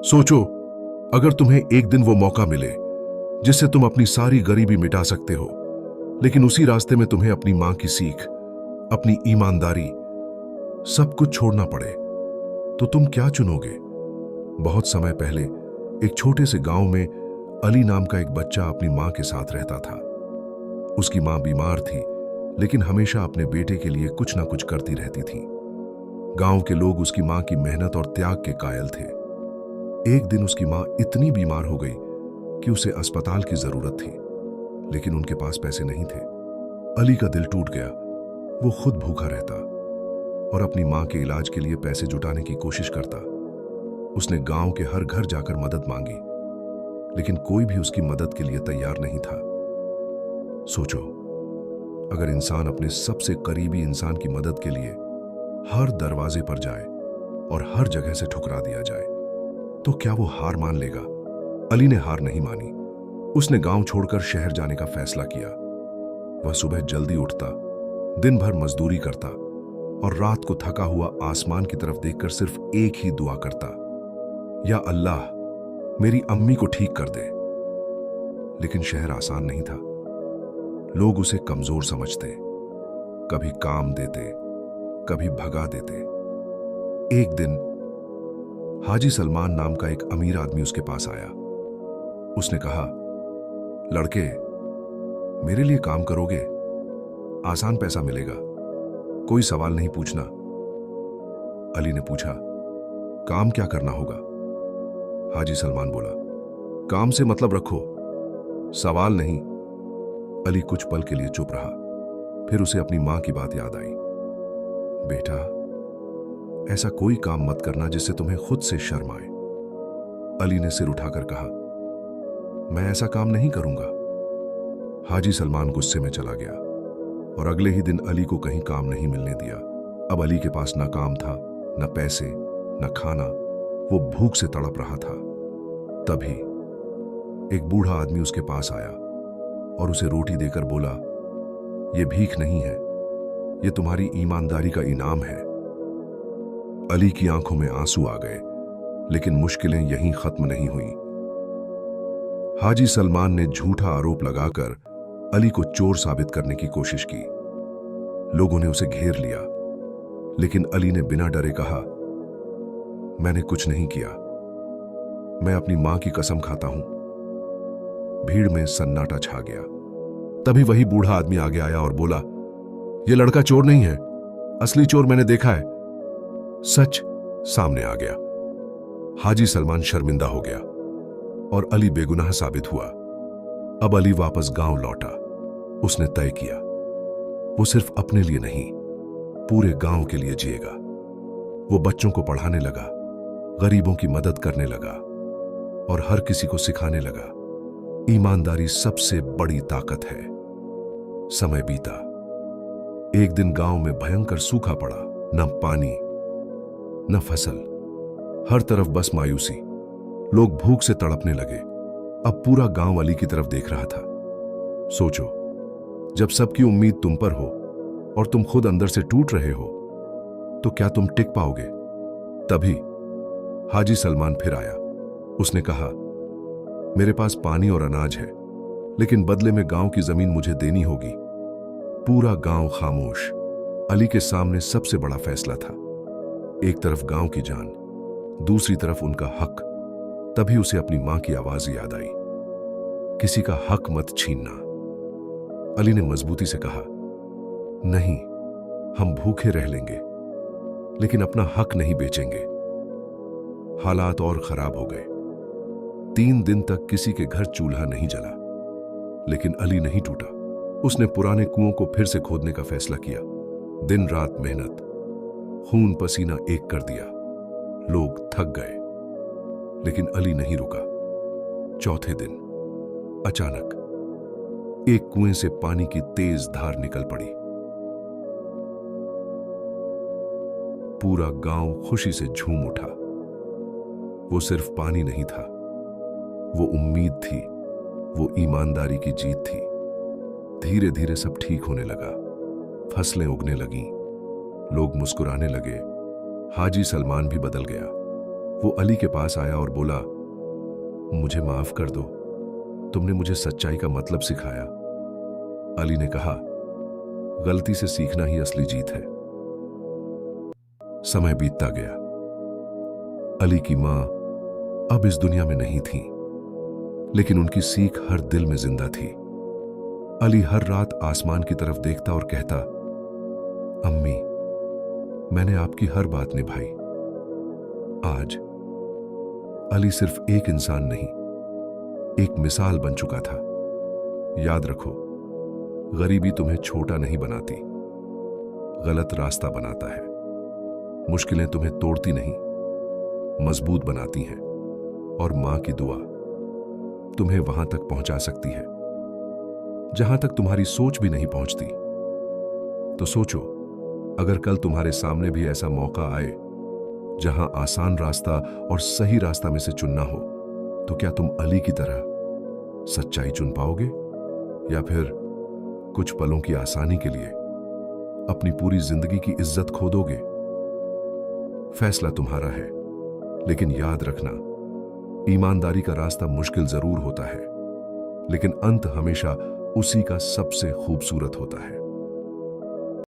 सोचो, अगर तुम्हें एक दिन वो मौका मिले जिससे तुम अपनी सारी गरीबी मिटा सकते हो, लेकिन उसी रास्ते में तुम्हें अपनी मां की सीख, अपनी ईमानदारी, सब कुछ छोड़ना पड़े, तो तुम क्या चुनोगे? बहुत समय पहले एक छोटे से गांव में अली नाम का एक बच्चा अपनी मां के साथ रहता था। उसकी मां बीमार थी, लेकिन हमेशा अपने बेटे के लिए कुछ ना कुछ करती रहती थी। गांव के लोग उसकी मां की मेहनत और त्याग के कायल थे। एक दिन उसकी मां इतनी बीमार हो गई कि उसे अस्पताल की जरूरत थी, लेकिन उनके पास पैसे नहीं थे। अली का दिल टूट गया। वो खुद भूखा रहता और अपनी मां के इलाज के लिए पैसे जुटाने की कोशिश करता। उसने गांव के हर घर जाकर मदद मांगी, लेकिन कोई भी उसकी मदद के लिए तैयार नहीं था। सोचो, अगर इंसान अपने सबसे करीबी इंसान की मदद के लिए हर दरवाजे पर जाए और हर जगह से ठुकरा दिया जाए, तो क्या वो हार मान लेगा? अली ने हार नहीं मानी। उसने गांव छोड़कर शहर जाने का फैसला किया। वह सुबह जल्दी उठता, दिन भर मजदूरी करता और रात को थका हुआ आसमान की तरफ देखकर सिर्फ एक ही दुआ करता, या अल्लाह, मेरी अम्मी को ठीक कर दे। लेकिन शहर आसान नहीं था। लोग उसे कमजोर समझते, कभी काम देते, कभी भगा देते। एक दिन हाजी सलमान नाम का एक अमीर आदमी उसके पास आया। उसने कहा, लड़के, मेरे लिए काम करोगे? आसान पैसा मिलेगा, कोई सवाल नहीं पूछना। अली ने पूछा, काम क्या करना होगा? हाजी सलमान बोला, काम से मतलब रखो, सवाल नहीं। अली कुछ पल के लिए चुप रहा। फिर उसे अपनी मां की बात याद आई। बेटा, ऐसा कोई काम मत करना जिससे तुम्हें खुद से शर्म आए। अली ने सिर उठाकर कहा, मैं ऐसा काम नहीं करूंगा। हाजी सलमान गुस्से में चला गया और अगले ही दिन अली को कहीं काम नहीं मिलने दिया। अब अली के पास न काम था, न पैसे, न खाना। वो भूख से तड़प रहा था। तभी एक बूढ़ा आदमी उसके पास आया और उसे रोटी देकर बोला, यह भीख नहीं है, यह तुम्हारी ईमानदारी का इनाम है। अली की आंखों में आंसू आ गए, लेकिन मुश्किलें यहीं खत्म नहीं हुई। हाजी सलमान ने झूठा आरोप लगाकर अली को चोर साबित करने की कोशिश की। लोगों ने उसे घेर लिया, लेकिन अली ने बिना डरे कहा, मैंने कुछ नहीं किया, मैं अपनी मां की कसम खाता हूं। भीड़ में सन्नाटा छा गया। तभी वही बूढ़ा आदमी आगे आया और बोला, यह लड़का चोर नहीं है, असली चोर मैंने देखा है। सच सामने आ गया। हाजी सलमान शर्मिंदा हो गया और अली बेगुनाह साबित हुआ। अब अली वापस गांव लौटा। उसने तय किया, वो सिर्फ अपने लिए नहीं, पूरे गांव के लिए जिएगा। वो बच्चों को पढ़ाने लगा, गरीबों की मदद करने लगा और हर किसी को सिखाने लगा, ईमानदारी सबसे बड़ी ताकत है। समय बीता। एक दिन गांव में भयंकर सूखा पड़ा। न पानी, न फसल, हर तरफ बस मायूसी। लोग भूख से तड़पने लगे। अब पूरा गांव अली की तरफ देख रहा था। सोचो, जब सबकी उम्मीद तुम पर हो और तुम खुद अंदर से टूट रहे हो, तो क्या तुम टिक पाओगे? तभी हाजी सलमान फिर आया। उसने कहा, मेरे पास पानी और अनाज है, लेकिन बदले में गांव की जमीन मुझे देनी होगी। पूरा गांव खामोश। अली के सामने सबसे बड़ा फैसला था। एक तरफ गांव की जान, दूसरी तरफ उनका हक। तभी उसे अपनी मां की आवाज याद आई, किसी का हक मत छीनना। अली ने मजबूती से कहा, नहीं, हम भूखे रह लेंगे, लेकिन अपना हक नहीं बेचेंगे। हालात और खराब हो गए। 3 दिन तक किसी के घर चूल्हा नहीं जला, लेकिन अली नहीं टूटा। उसने पुराने कुओं को फिर से खोदने का फैसला किया। दिन रात मेहनत, खून पसीना एक कर दिया। लोग थक गए, लेकिन अली नहीं रुका। चौथे दिन अचानक एक कुएं से पानी की तेज धार निकल पड़ी। पूरा गांव खुशी से झूम उठा। वो सिर्फ पानी नहीं था, वो उम्मीद थी, वो ईमानदारी की जीत थी। धीरे धीरे सब ठीक होने लगा। फसलें उगने लगीं, लोग मुस्कुराने लगे। हाजी सलमान भी बदल गया। वो अली के पास आया और बोला, मुझे माफ कर दो, तुमने मुझे सच्चाई का मतलब सिखाया। अली ने कहा, गलती से सीखना ही असली जीत है। समय बीतता गया। अली की मां अब इस दुनिया में नहीं थी, लेकिन उनकी सीख हर दिल में जिंदा थी। अली हर रात आसमान की तरफ देखता और कहता, अम्मी, मैंने आपकी हर बात निभाई। आज अली सिर्फ एक इंसान नहीं, एक मिसाल बन चुका था। याद रखो, गरीबी तुम्हें छोटा नहीं बनाती, गलत रास्ता बनाता है। मुश्किलें तुम्हें तोड़ती नहीं, मजबूत बनाती हैं। और मां की दुआ तुम्हें वहां तक पहुंचा सकती है जहां तक तुम्हारी सोच भी नहीं पहुंचती। तो सोचो, अगर कल तुम्हारे सामने भी ऐसा मौका आए जहां आसान रास्ता और सही रास्ता में से चुनना हो, तो क्या तुम अली की तरह सच्चाई चुन पाओगे, या फिर कुछ पलों की आसानी के लिए अपनी पूरी जिंदगी की इज्जत खो दोगे? फैसला तुम्हारा है, लेकिन याद रखना, ईमानदारी का रास्ता मुश्किल जरूर होता है, लेकिन अंत हमेशा उसी का सबसे खूबसूरत होता है।